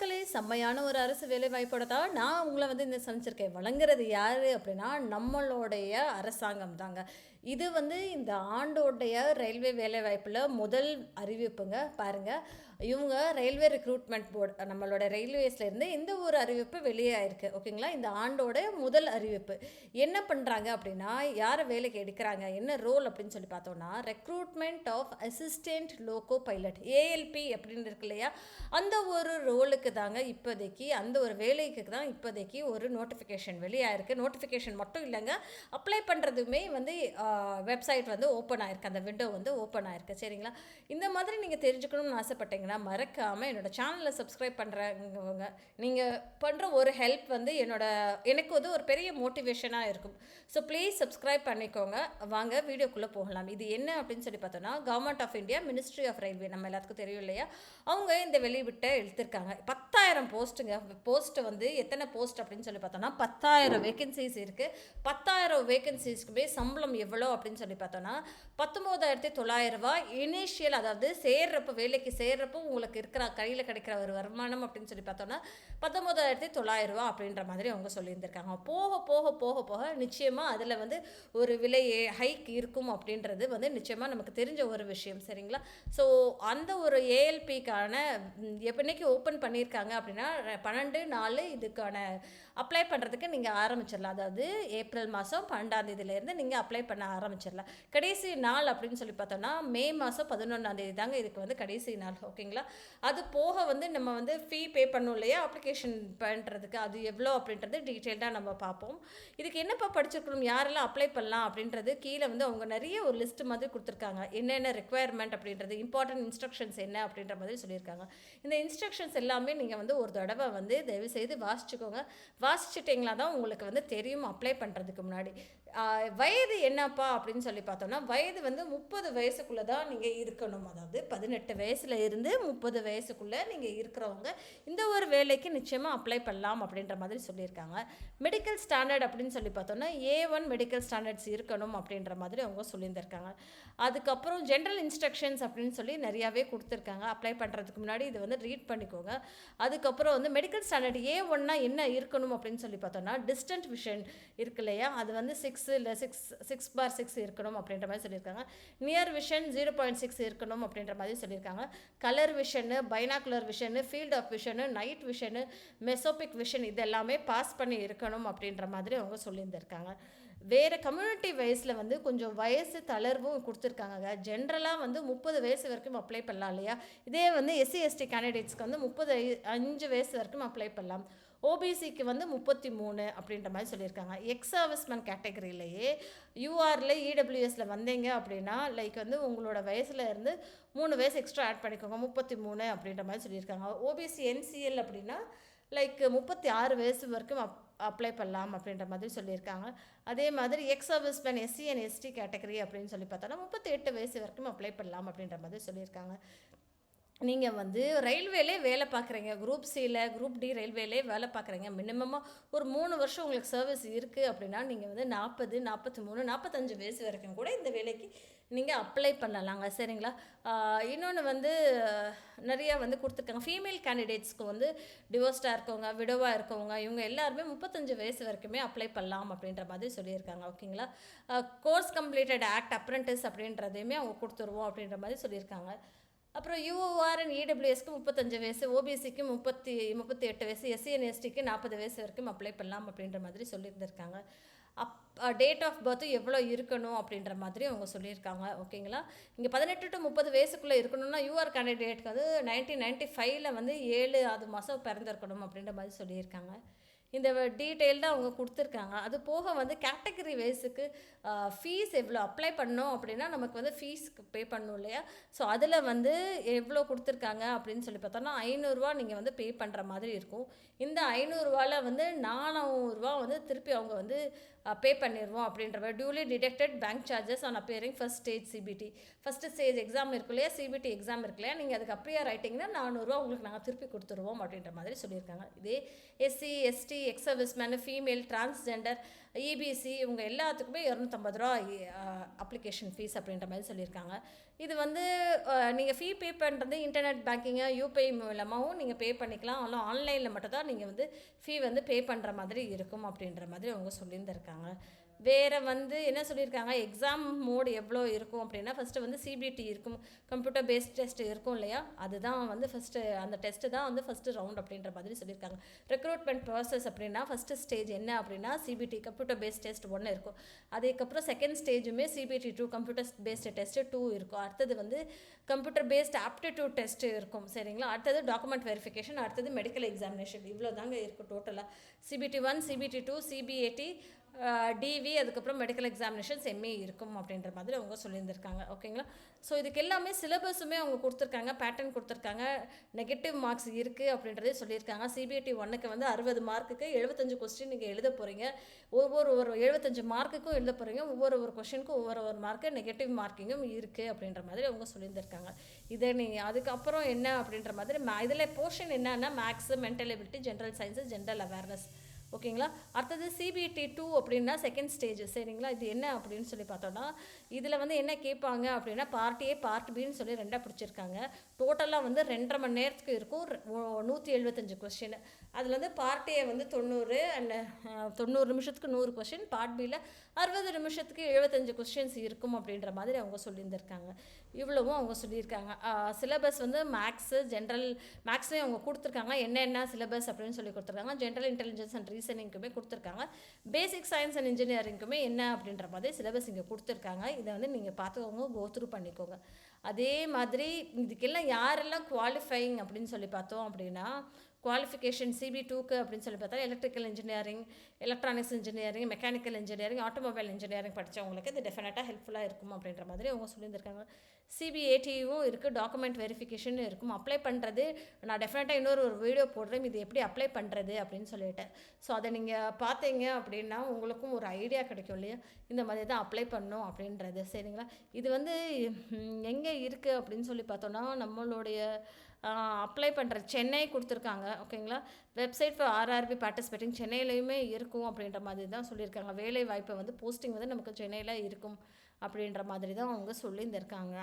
மக்களே! செம்மையான ஒரு அரசு வேலைவாய்ப்போட தான் நான் உங்கள வந்து இந்த சந்திச்சிருக்கேன். வழங்குறது யாரு அப்படின்னா, நம்மளுடைய அரசாங்கம் தாங்க. இது வந்து இந்த ஆண்டோடைய ரயில்வே வேலைவாய்ப்புல முதல் அறிவிப்புங்க. பாருங்க. இவங்க ரயில்வே ரெக்ரூட்மெண்ட் போர்ட் நம்மளோட ரயில்வேஸ்லேருந்து இந்த ஒரு அறிவிப்பு வெளியே ஆயிருக்கு. ஓகேங்களா? இந்த ஆண்டோட முதல் அறிவிப்பு. என்ன பண்றாங்க அப்படின்னா, யார வேலைக்கு எடுக்குறாங்க? என்ன ரோல் அப்படின்னு சொல்லி பார்த்தோம்னா, recruitment of assistant loco pilot ALP அப்படின்னு இருக்கு இல்லையா? அந்த ஒரு ரோலுக்கு தாங்க இப்போதைக்கு அந்த ஒரு வேலைக்கு தான் இப்போதைக்கு ஒரு நோட்டிஃபிகேஷன் வெளியாயிருக்கு. நோட்டிஃபிகேஷன் மட்டும் இல்லைங்க, அப்ளை பண்ணுறதுமே வந்து வெப்சைட் வந்து ஓப்பன் ஆயிருக்கு. அந்த விண்டோ வந்து ஓப்பன் ஆயிருக்கு. சரிங்களா? இந்த மாதிரி நீங்கள் தெரிஞ்சுக்கணும்னு ஆசைப்பட்டீங்கன்னா மறக்காமல் என்னோட சேனலை சப்ஸ்கிரைப் பண்ணுறவங்க நீங்கள் பண்ணுற ஒரு ஹெல்ப் வந்து எனக்கு வந்து ஒரு பெரிய மோட்டிவேஷனாக இருக்கும். ஸோ ப்ளீஸ் சப்ஸ்கிரைப் பண்ணிக்கோங்க. வாங்க வீடியோக்குள்ளே போகலாம். இது என்ன அப்படின்னு சொல்லி பார்த்தோன்னா, government of India ministry of railway நம்ம எல்லாத்துக்கும் தெரியும் இல்லையா? அவங்க இந்த வெளிவிட்ட எடுத்திருக்காங்க. 10,000 போஸ்ட்டுங்க. போஸ்ட்டு வந்து எத்தனை போஸ்ட் அப்படின்னு சொல்லி பார்த்தோன்னா 10,000 வேகன்சிஸ் இருக்குது. 10,000 வேகன்சிஸ்க்குமே சம்பளம் எவ்வளோ அப்படின்னு சொல்லி பார்த்தோன்னா 19,900 ரூபாய் இனிஷியல், அதாவது வேலைக்கு சேர்றப்போ உங்களுக்கு இருக்கிற கையில் கிடைக்கிற ஒரு வருமானம் அப்படின்னு சொல்லி பார்த்தோன்னா 19,900 ரூபா அப்படின்ற மாதிரி அவங்க சொல்லியிருந்திருக்காங்க. போக போக போக போக நிச்சயமாக அதில் வந்து ஒரு விலை ஹைக் இருக்கும் அப்படின்றது வந்து நிச்சயமாக நமக்கு தெரிஞ்ச ஒரு விஷயம். சரிங்களா? ஸோ அந்த ஒரு ஏஎல்பிக்கான எப்போன்னைக்கு ஓப்பன் பண்ணியிருக்காங்க அப்படின்னா 12/4 இதுக்கான அப்ளை பண்ணுறதுக்கு நீங்கள் ஆரம்பிச்சிடலாம். அதாவது ஏப்ரல் மாதம் 12ஆம் தேதியிலேருந்து நீங்கள் அப்ளை பண்ண ஆரம்பிச்சிடலாம். கடைசி நாள் அப்படின்னு சொல்லி பார்த்தோன்னா மே மாதம் 11ஆம் தேதி தாங்க இதுக்கு வந்து கடைசி நாள். ஓகேங்களா? அது போக வந்து நம்ம வந்து ஃபீ பே பண்ணணும் இல்லையா அப்ளிகேஷன் பண்ணுறதுக்கு, அது எவ்வளோ அப்படின்றது டீட்டெயில்டாக நம்ம பார்ப்போம். இதுக்கு என்னப்பா படிச்சிருக்கணும், யாரெல்லாம் அப்ளை பண்ணலாம் அப்படின்றது கீழே வந்து அவங்க நிறைய ஒரு லிஸ்ட் மாதிரி கொடுத்துருக்காங்க. என்னென்ன ரெக்குவயர்மெண்ட் அப்படின்றது, இம்பார்ட்டன்ட் இன்ஸ்ட்ரக்ஷன்ஸ் என்ன அப்படின்ற மாதிரி சொல்லியிருக்காங்க. இந்த இன்ஸ்ட்ரக்ஷன்ஸ் எல்லாமே நீங்கள் வந்து ஒரு தடவை வந்து தயவுசெய்து வாசிச்சுக்கோங்க. வாசிச்சிட்டிங்களா தான் உங்களுக்கு வந்து தெரியும் அப்ளை பண்ணுறதுக்கு முன்னாடி. வயது என்னப்பா அப்படின்னு சொல்லி பார்த்தோம்னா, வயது வந்து 30 வயசுக்குள்ளே தான் நீங்கள் இருக்கணும். அதாவது 18 வயசுல இருந்து 30 வயசுக்குள்ளே நீங்கள் இருக்கிறவங்க இந்த ஒரு வேலைக்கு நிச்சயமாக அப்ளை பண்ணலாம் அப்படின்ற மாதிரி சொல்லியிருக்காங்க. மெடிக்கல் ஸ்டாண்டர்ட் அப்படின்னு சொல்லி பார்த்தோம்னா A1 மெடிக்கல் ஸ்டாண்டர்ட்ஸ் இருக்கணும் அப்படின்ற மாதிரி அவங்க சொல்லியிருந்திருக்காங்க. அதுக்கப்புறம் ஜென்ரல் இன்ஸ்ட்ரக்ஷன்ஸ் அப்படின்னு சொல்லி நிறையாவே கொடுத்துருக்காங்க. அப்ளை பண்ணுறதுக்கு முன்னாடி இது வந்து ரீட் பண்ணிக்கோங்க. அதுக்கப்புறம் வந்து மெடிக்கல் ஸ்டாண்டர்ட் A1னா என்ன இருக்கணும் அப்படின்னு சொல்லி பார்த்தோம்னா, டிஸ்டன்ட் விஷன் இருக்கு இல்லையா, அது வந்து 6 இல்லை 6/6 இருக்கணும் அப்படின்ற மாதிரி சொல்லியிருக்காங்க. நியர் விஷன் 0.6 இருக்கணும் அப்படின்ற மாதிரி சொல்லியிருக்காங்க. Colour vision, binocular vision, field of vision, night vision, mesopic vision இது எல்லாமே பாஸ் பண்ணி இருக்கணும் அப்படின்ற மாதிரி அவங்க சொல்லியிருந்திருக்காங்க. வேறு கம்யூனிட்டி வயசில் வந்து கொஞ்சம் வயசு தளர்வும் கொடுத்துருக்காங்க. ஜென்ரலாக வந்து 30 வயசு வரைக்கும் அப்ளை பண்ணலாம் இல்லையா? இதே வந்து எஸ்சி/எஸ்டி கேண்டிடேட்ஸ்க்கு வந்து 35 வயசு வரைக்கும் அப்ளை பண்ணலாம். ஓபிசிக்கு வந்து 33 அப்படின்ற மாதிரி சொல்லியிருக்காங்க. எக்ஸ் சர்வீஸ்மேன் கேட்டகரியிலேயே யூஆரில் இடபிள்யூஎஸில் வந்தீங்க அப்படின்னா லைக் வந்து உங்களோட வயசில் இருந்து 3 வயசு எக்ஸ்ட்ரா ஆட் பண்ணிக்கோங்க, 33 அப்படின்ற மாதிரி சொல்லியிருக்காங்க. ஓபிசி என்சிஎல் அப்படின்னா லைக் 36 வயசு வரைக்கும் அப்ளை பண்ணலாம் அப்படின்ற மாதிரி சொல்லியிருக்காங்க. அதே மாதிரி ex serviceman SC and ST category அப்படின்னு சொல்லி பார்த்தோன்னா 38 வயசு வரைக்கும் அப்ளை பண்ணலாம் அப்படின்ற மாதிரி சொல்லியிருக்காங்க. நீங்கள் வந்து ரயில்வேலே வேலை பார்க்குறீங்க, குரூப் சியில் குரூப் டி ரயில்வேலே வேலை பார்க்குறீங்க, மினிமமாக ஒரு 3 வருஷம் உங்களுக்கு சர்வீஸ் இருக்குது அப்படின்னா நீங்கள் வந்து 40, 43, 45 வயசு வரைக்கும் கூட இந்த வேலைக்கு நீங்கள் அப்ளை பண்ணலாங்க. சரிங்களா? இன்னொன்று வந்து நிறையா வந்து கொடுத்துருக்காங்க. ஃபீமேல் கேண்டிடேட்ஸ்க்கு வந்து டிவோர்ஸ்டாக இருக்கவங்க, விடோவாக இருக்கவங்க, இவங்க எல்லாருமே 35 வயசு வரைக்குமே அப்ளை பண்ணலாம் அப்படின்ற மாதிரி சொல்லியிருக்காங்க. ஓகேங்களா? கோர்ஸ் கம்ப்ளீட்டட் ஆக்ட் அப்ரெண்டிஸ் அப்படின்றதையுமே அவங்க கொடுத்துருவோம் அப்படின்ற மாதிரி சொல்லியிருக்காங்க. அப்புறம் யூஓஆர் அண்ட் இடபிள்யூஎஸ்க்கு 35 வயசு, ஓபிசிக்கு 38 வயசு, எஸ்சிஎன்எஸ்டிக்கு 40 வயசு வரைக்கும் அப்ளை பண்ணலாம் அப்படின்ற மாதிரி சொல்லியிருந்திருக்காங்க. டேட் ஆஃப் பர்த் எவ்வளோ இருக்கணும் அப்படின்ற மாதிரி அவங்க சொல்லியிருக்காங்க. ஓகேங்களா? இங்கே 18 to 30 வயசுக்குள்ளே இருக்கணும்னா யூஆர் கேண்டிடேட்க்கு வந்து 1995 வந்து 7வது மாதம் பிறந்திருக்கணும் அப்படின்ற மாதிரி சொல்லியிருக்காங்க. இந்த டீட்டெயில்டாக அவங்க கொடுத்துருக்காங்க. அது போக வந்து கேட்டகரி வைஸுக்கு ஃபீஸ் எவ்வளோ அப்ளை பண்ணோம் அப்படின்னா நமக்கு வந்து ஃபீஸ்க்கு பே பண்ணணும் இல்லையா? ஸோ அதில் வந்து எவ்வளோ கொடுத்துருக்காங்க அப்படின்னு சொல்லி பார்த்தோன்னா 500 நீங்கள் வந்து பே பண்ணுற மாதிரி இருக்கும். இந்த 500 வந்து 400 வந்து திருப்பி அவங்க வந்து பே பண்ணிடுவோம் அப்படின்ற மாதிரி. Duly detected bank charges on appearing first stage CBT. First stage exam இருக்கு இல்லையா, சிபிடி எக்ஸாம் இருக்கு இல்லையா, நீங்கள் அதுக்கு அப்ரியாக ரைட்டிங்கன்னா 400 உங்களுக்கு நாங்கள் திருப்பி கொடுத்துருவோம் அப்படின்ற மாதிரி சொல்லியிருக்காங்க. இதே SC ST ex serviceman, female, transgender, EBC இவங்க எல்லாத்துக்குமே ₹250 அப்ளிகேஷன் ஃபீஸ் அப்படின்ற மாதிரி சொல்லியிருக்காங்க. இது வந்து நீங்கள் ஃபீ பே பண்ணுறது இன்டர்நெட் பேங்கிங்கு, யூபிஐ மூலமாகவும் நீங்கள் பே பண்ணிக்கலாம். ஆனால் ஆன்லைனில் மட்டும் தான் நீங்கள் வந்து ஃபீ வந்து பே பண்ணுற மாதிரி இருக்கும் அப்படின்ற மாதிரி அவங்க சொல்லியிருந்திருக்காங்க. வேறு வந்து என்ன சொல்லியிருக்காங்க, எக்ஸாம் மோடு எவ்வளோ இருக்கும் அப்படின்னா, ஃபஸ்ட்டு வந்து சிபிடி இருக்கும், கம்ப்யூட்டர் பேஸ்ட் டெஸ்ட் இருக்கும் இல்லையா, அதுதான் வந்து ஃபஸ்ட்டு அந்த டெஸ்ட்டு தான் வந்து ஃபஸ்ட்டு ரவுண்ட் அப்படின்ற மாதிரி சொல்லியிருக்காங்க. ரெக்ரூட்மெண்ட் ப்ராசஸ் அப்படின்னா ஃபஸ்ட்டு ஸ்டேஜ் என்ன அப்படின்னா சிபிடி கம்ப்யூட்டர் பேஸ்ட் டெஸ்ட் 1 இருக்கும். அதுக்கப்புறம் செகண்ட் ஸ்டேஜுமே சிபிடி 2 கம்ப்யூட்டர் பேஸ்டு டெஸ்ட்டு 2 இருக்கும். அடுத்தது வந்து கம்ப்யூட்டர் பேஸ்ட் ஆப்டிடியூட் டெஸ்ட்டு இருக்கும். சரிங்களா, அடுத்தது டாக்குமெண்ட் வெரிஃபிகேஷன், அடுத்தது மெடிக்கல் எக்ஸாமினேஷன். இவ்வளோ தாங்க இருக்கும் டோட்டலாக. சிபிடி 1, சிபிடி 2, சிபிஏடி, டிவி, அதுக்கப்புறம் மெடிக்கல் எக்ஸாமினேஷன்ஸ் எம்ஏ இருக்கும் அப்படின்ற மாதிரி அவங்க சொல்லியிருந்திருக்காங்க. ஓகேங்களா, ஸோ இதுக்கு எல்லாமே சிலபஸுமே அவங்க கொடுத்துருக்காங்க, பேட்டர்ன் கொடுத்துருக்காங்க, நெகட்டிவ் மார்க்ஸ் இருக்குது அப்படின்றதே சொல்லியிருக்காங்க. சிபிஐடி 1க்கு வந்து 60 மார்க்குக்கு 75 கொஸ்டின் நீங்கள் எழுத போகிறீங்க. ஒவ்வொரு 75 மார்க்குக்கும் எழுத போகிறீங்க. ஒவ்வொரு கொஸ்டினுக்கும் ஒவ்வொரு மார்க்கு நெகட்டிவ் மார்க்கிங்கும் இருக்குது அப்படின்ற மாதிரி அவங்க சொல்லியிருந்திருக்காங்க. இதை நீங்கள் அதுக்கப்புறம் என்ன அப்படின்ற மாதிரி இதில் போர்ஷன் என்னன்னா maths, mental ability, general science, general awareness. ஓகேங்களா, அடுத்தது சிபிடி 2 அப்படின்னா செகண்ட் ஸ்டேஜ். சரிங்களா, இது என்ன அப்படின்னு சொல்லி பார்த்தோன்னா, இதில் வந்து என்ன கேட்பாங்க அப்படின்னா பார்ட் ஏ பார்ட் பின்னு சொல்லி 2ஆக பிடிச்சிருக்காங்க. டோட்டலாக வந்து 2.5 மணி நேரத்துக்கு இருக்கும். 175 கொஸ்டின். அதில் வந்து பார்ட் ஏ வந்து 90 அண்ட் 90 நிமிஷத்துக்கு 100 கொஸ்டின், பார்ட் பியில் 60 நிமிஷத்துக்கு 75 கொஸ்டின்ஸ் இருக்கும் அப்படின்ற மாதிரி அவங்க சொல்லியிருந்திருக்காங்க. இவ்வளவும் அவங்க சொல்லியிருக்காங்க. சிலபஸ் வந்து மேக்ஸ்லேயும் அவங்க கொடுத்துருக்காங்க. என்னென்ன சிலபஸ் அப்படின்னு சொல்லி கொடுத்துருக்காங்க. ஜென்ரல் இன்டெலிஜென்ஸ் அண்ட் ரீசனிங்க்குமே கொடுத்துருக்காங்க. பேசிக் சயின்ஸ் அண்ட் இன்ஜினியரிங்க்குமே என்ன அப்படின்ற மாதிரி சிலபஸ் இங்கே கொடுத்துருக்காங்க. இதை வந்து நீங்கள் பார்த்துக்கோங்க, கோத்ரூ பண்ணிக்கோங்க. அதே மாதிரி இதுக்கெல்லாம் யாரெல்லாம் குவாலிஃபைங் அப்படின்னு சொல்லி பார்த்தோம் அப்படின்னா, குவாலிஃபிகேஷன் சிபி 2க்கு அப்படின்னு சொல்லி பார்த்தா electrical engineering, electronics engineering, mechanical engineering, automobile engineering படித்தவங்களுக்கு இது டெஃபினட்டாக ஹெல்ப்ஃபுல்லாக இருக்கும் அப்படின்ற மாதிரி அவங்க சொல்லியிருந்திருக்காங்க. சிபிஏடியும் இருக்குது, டாக்குமெண்ட் வெரிஃபிகேஷனும் இருக்கும். அப்ளை பண்ணுறது நான் டெஃபினட்டாக இன்னொரு வீடியோ போடுறேன், இது எப்படி அப்ளை பண்ணுறது அப்படின்னு சொல்லிட்டேன். ஸோ அதை நீங்கள் பார்த்தீங்க அப்படின்னா உங்களுக்கும் ஒரு ஐடியா கிடைக்கும் இல்லையா, இந்த மாதிரி தான் அப்ளை பண்ணணும் அப்படின்றது. சரிங்களா, இது வந்து எங்கே இருக்குது அப்படின்னு சொல்லி பார்த்தோன்னா, நம்மளுடைய அப்ளை பண்ணுற சென்னை கொடுத்துருக்காங்க. ஓகேங்களா, வெப்சைட் ஃபார் ஆர்ஆர்பி பார்ட்டிசிபேட்டிங் சென்னையிலையுமே இருக்கும் அப்படின்ற மாதிரி தான் சொல்லியிருக்காங்க. வேலை வாய்ப்பை வந்து போஸ்டிங் வந்து நமக்கு சென்னையில் இருக்கும் அப்படின்ற மாதிரி தான் அவங்க சொல்லியிருந்திருக்காங்க.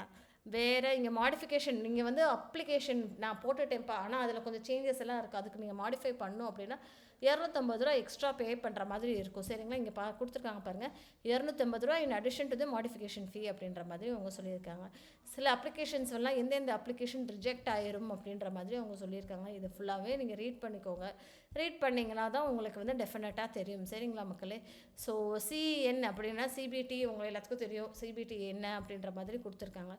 வேறு இங்கே மாடிஃபிகேஷன் நீங்கள் வந்து அப்ளிகேஷன் நான் போட்டுட்டேன்ப்பா, ஆனால் அதில் கொஞ்சம் சேஞ்சஸ் எல்லாம் இருக்குது, அதுக்கு நீங்கள் மாடிஃபை பண்ணணும் அப்படின்னா ₹250 எக்ஸ்ட்ரா பே பண்ணுற மாதிரி இருக்கும். சரிங்களா, இங்கே கொடுத்துருக்காங்க பாருங்கள், ₹250 in addition to the modification fee அப்படின்ற மாதிரி அவங்க சொல்லியிருக்காங்க. சில அப்ளிகேஷன்ஸ் எல்லாம் எந்தெந்த அப்ளிகேஷன் ரிஜெக்ட் ஆயிரும் அப்படின்ற மாதிரி அவங்க சொல்லியிருக்காங்க. இது ஃபுல்லாகவே நீங்கள் ரீட் பண்ணிக்கோங்க. ரீட் பண்ணிங்கன்னா தான் உங்களுக்கு வந்து டெஃபினட்டாக தெரியும். சரிங்களா மக்களே, ஸோ சிஎன் அப்படின்னா சிபிடி உங்களை எல்லாத்துக்கும் தெரியும். சிபிடி என்ன அப்படின்ற மாதிரி கொடுத்துருக்காங்க.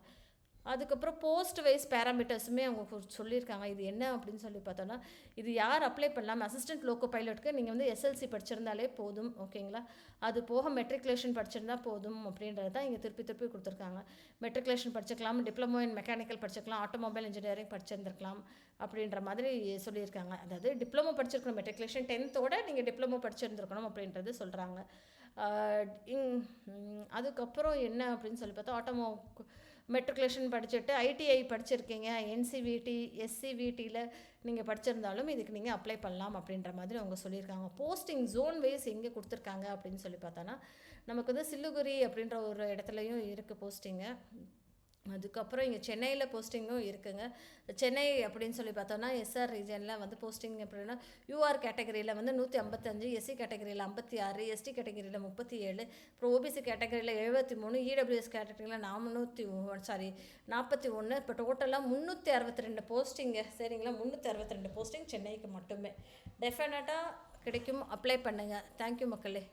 அதுக்கப்புறம் போஸ்ட் வைஸ் பேராமீட்டர்ஸுமே அவங்க சொல்லியிருக்காங்க. இது என்ன அப்படின்னு சொல்லி பார்த்தோன்னா, இது யார் அப்ளை பண்ணலாம், அசிஸ்டன்ட் லோக்கோ பைலட்டுக்கு நீங்கள் வந்து எஸ்எல்சி படிச்சிருந்தாலே போதும். ஓகேங்களா, அது போக மெட்ரிகுலேஷன் படிச்சிருந்தா போதும் அப்படின்றது தான் இங்கே திருப்பி கொடுத்துருக்காங்க. மெட்ரிகுலேஷன் படிச்சிக்கலாம், டிப்ளமோ இன் மெக்கானிக்கல் படிச்சிக்கலாம், ஆட்டோமொபைல் இன்ஜினியரிங் படிச்சிருந்துருக்கலாம் அப்படின்ற மாதிரி சொல்லியிருக்காங்க. அதாவது டிப்ளமோ படிச்சிருக்கணும், மெட்ரிகுலேஷன் 10th நீங்கள் டிப்ளமோ படிச்சிருந்துருக்கணும் அப்படின்றது சொல்கிறாங்க. அதுக்கப்புறம் என்ன அப்படின்னு சொல்லி பார்த்தா, மெட்ரிகுலேஷன் படிச்சுட்டு ஐடிஐ படிச்சிருக்கீங்க, என்சிவிடி, எஸ்சிவிடியில் நீங்கள் படிச்சிருந்தாலும் இதுக்கு நீங்கள் அப்ளை பண்ணலாம் அப்படின்ற மாதிரி அவங்க சொல்லியிருக்காங்க. போஸ்டிங் ஜோன் வைஸ் எங்கே கொடுத்துருக்காங்க அப்படின்னு சொல்லி பார்த்தோன்னா, நமக்கு வந்து சில்லுகுரி அப்படின்ற ஒரு இடத்துலையும் இருக்குது போஸ்டிங்கு. அதுக்கப்புறம் இங்கே சென்னையில் போஸ்டிங்கும் இருக்குங்க. சென்னை அப்படின்னு சொல்லி பார்த்தோன்னா எஸ்ஆர் ரீஜனில் வந்து போஸ்டிங் அப்படின்னா யூஆர் கேட்டகரியில் வந்து 155, எஸ்சி கேட்டகரியில் 56, எஸ்டி கேட்டகரியில் 37, அப்புறம் ஓபிசி கேட்டகரியில் 73, இடபிள்யூஎஸ் கேட்டகரியில் 41. இப்போ டோட்டலாக 362 போஸ்டிங்கு. சரிங்களா, 362 போஸ்டிங் சென்னைக்கு மட்டுமே. டெஃபினட்டாக கிடைக்கும், அப்ளை பண்ணுங்கள். தேங்க்யூ மக்களே.